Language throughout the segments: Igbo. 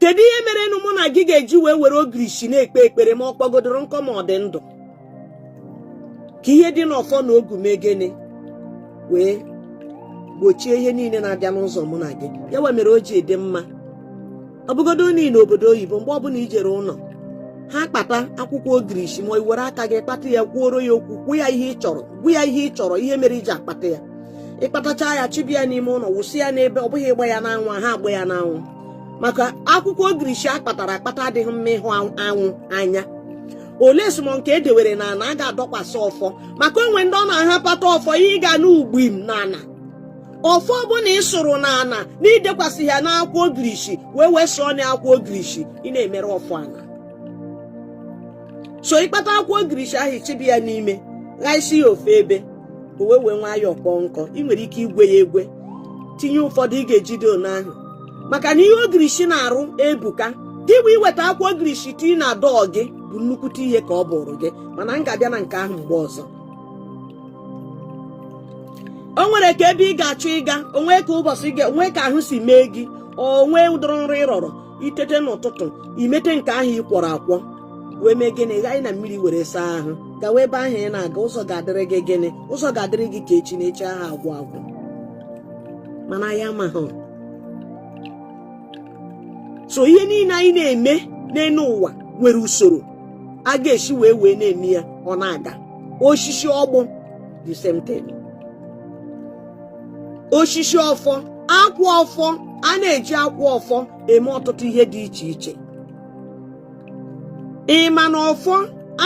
kedu ihe mere nụ mụ na gị ga-eji were ogirishi na-ekpe ekpere ma ọ kpọgodoro nkọ ma ọ dị ndụ ka ihe dị n'ọfọ na ogu megene wee gbochie ihe niile na-abịa n'ụzọ mụ na gị. Ya wee mere o ji dị mma ọ bụgodo niile obodo oyibo mgbe ọbụla ijere ụlọ ha kpata akwụkwọ ogirishi ma were aka gị kpata ya kwuoro ya okwu gwu ya ihe ị chọrọ ihe mere iji akpata ya. Ịkpatacha ya chibi ya n'ime ụlọ wụsị ya n'ebe ọ bụghị ịgba ya n'anwụ ha agba ya n'anwụ maka akwụkwọ ogirishi akpatara akpata adịghị mma ịhụ anwụ anya. Ole simo nke edewere na ana a ga-adọkwasị ọfọ maka onwe ndị ọ na-ahapata ọfọ ihe ịga n'ugbim n'ana ọfọ ọbụla ị sụrụ n'ana na idekwasị ya n'akwụkwọ ogirishi wee sụọ na akwụkwọ ogirishi ị na-emere ọfọ ana. So ịkpata akwụkwọ ogirishi ahụ ichibi ya n'ime ghaisi ya ofe ebe o wee nwayọọ kpọọ nkọ. Ị nwere ike igwe ya egwe tinye ụfọdụ ị ga-ejide one ahụ maka na ihe ogirishi na-arụ ebuka dịbụ iweta akwụkwọ ogirishi tii na dọọ gị bụ nnukwute ihe ka ọ bụrụ gị mana m ga-abịa na nke ahụ mgbe ọzọ. O nwere ka ebe ị ga-achọ ịga onwe ka ụbọchị gị onwe ka ahụ si mee gị onwe ụdọrọ nri ịrọrọ itete n'ụtụtụ imete nke ahụ ị kwọrọ akwọ wee mee gịnị gaa na mmiri were saa ahụ gawa ebe ahụ ị na-aga ụzọ ga-adịrị gị gịnị ụzọ ga-adịrị gị ka echi na echi ahụ agwụ agwụ mana ya amaghị. So ihe niile anyị na-eme n'elu ụwa nwere usoro a ga-esi wee na-eme ya ọ na-aga. Osisi ọgbụ the same thing. Osisi ọfọ akwụ ọfọ a na-eji akwụ ọfọ eme ọtụtụ ihe dị iche iche. Ịma na ọfọ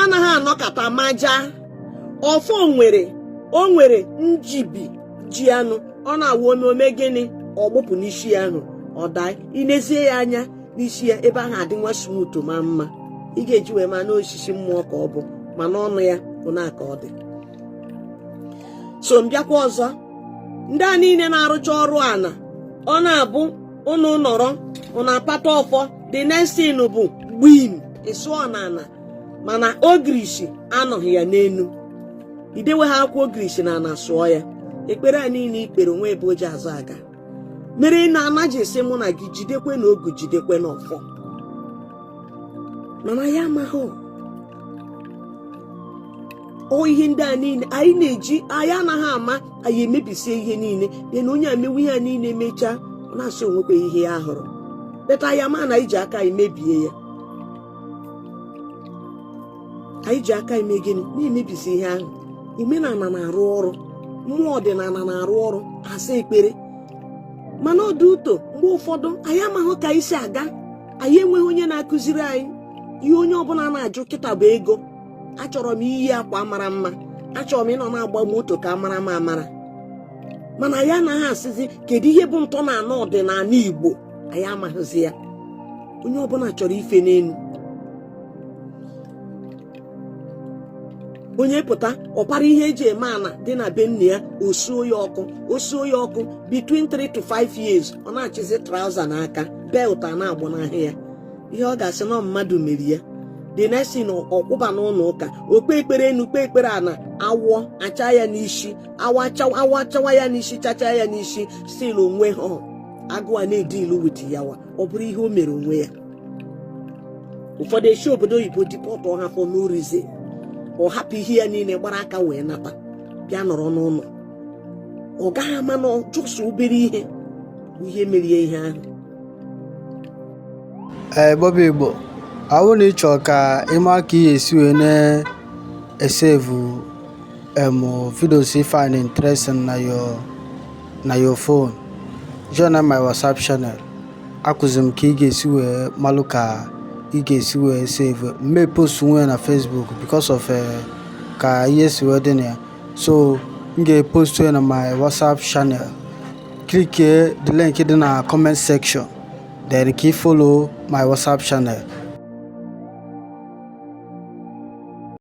anaghị anọkata maja. Ọfọ o nwere njibi ji anụ ọ na-awụ ome gịnị ọgbụpụ n'isi ahụ ọ daa inezie ya anya n'isi ya ebe ahụ adị nwa smooth ma mma ị ga-eji wee ma n'osisi mmụọ ka ọ bụ ma n'ọnụ ya bụ na aka ọ dị. So mbịakwa ọzọ ndị a niile na-arụcha ọrụ ana ọ na-abụ ụnụ nọrọ ụnụ apata ọfọ the next thing bụ gbim ịsụọ n'ana mana ogirishi anọghị ya n'enu idewe ha akwụkwọ ogirishi na ana sụọ ya. Ekpere a niile ikpere onwe ebe o ji azụ aga mere na anaghị esi mụ na gị jidekwe na ogu jidekwe n'ọfọ mana ya amaghị ihe ndị a niile anyị na-eji anyị anaghị ama anyị emebisie ihe niile dị na onye amewe ihe a niile emechaa na-asị onwekwa ihe ya hụrụ leta ya ma na iji aka anyị mebie ya anyị ji aka ime gịnị na-emebisi ihe ahụ. Omenala na-arụ ọrụ mmụọ ọdịnala na-arụ ọrụ asa ekpere mana ọ dị ụtọ mgbe ụfọdụ anyị amaghị ka anyị si aga. Anyị enweghị onye na-akụziri anyị ihe onye ọbụla na-ajụ kịta bụ ego. Achọrọ m iyi akwa mara mma achọrọ m ịnọ na-agba moto ka mara m amara mana anyị anaghị asịzi kedu ihe bụ ntọ na anọ ọdịnala Igbo anyị amaghịzi ya. Onye ọbụla chọrọ ife n'elu onye pụta ọkpara ihe eji eme ana dị na be nne ya osuo ya ọkụ between 3 to 5 years ọ na-achịzi trouser n'aka belt a na-agbụ n'ahịa ya ihe ọ ga-asị na mmadụ mere ya. The next thing ọkwụba n'ụlọ ụka okpe ekpere enu kpe ekpere ana awọ acha ya n'isi awachawa ya n'isi chacha ya n'isi still onwe ha agụwa na-edi ilu wit yawa ọ bụrụ ihe o mere onwe ya. Ụfọdụ esi obodo oyibo dipọtụ ha for no reason ọ hapụ ihe ya niile gbara aka wee nata bịa nọrọ n'ụlọ ọ gaghị ama na jụsụ obere ihe bụ ihe merie ihe ahụ. Bọba Igbo ahụ na ịchọ ka ịma ka ị esi wee na-esevu videos if find interesting na your phone join my WhatsApp channel. Akụzi m ka ị ga-esi wee malụ ka ị ga-esi wee save mme post nwe na Facebook because of ka ihe si wee dị na ya. So m ga-epost na my WhatsApp channel. Click the link dị na comment section then ka ị follow my WhatsApp channel.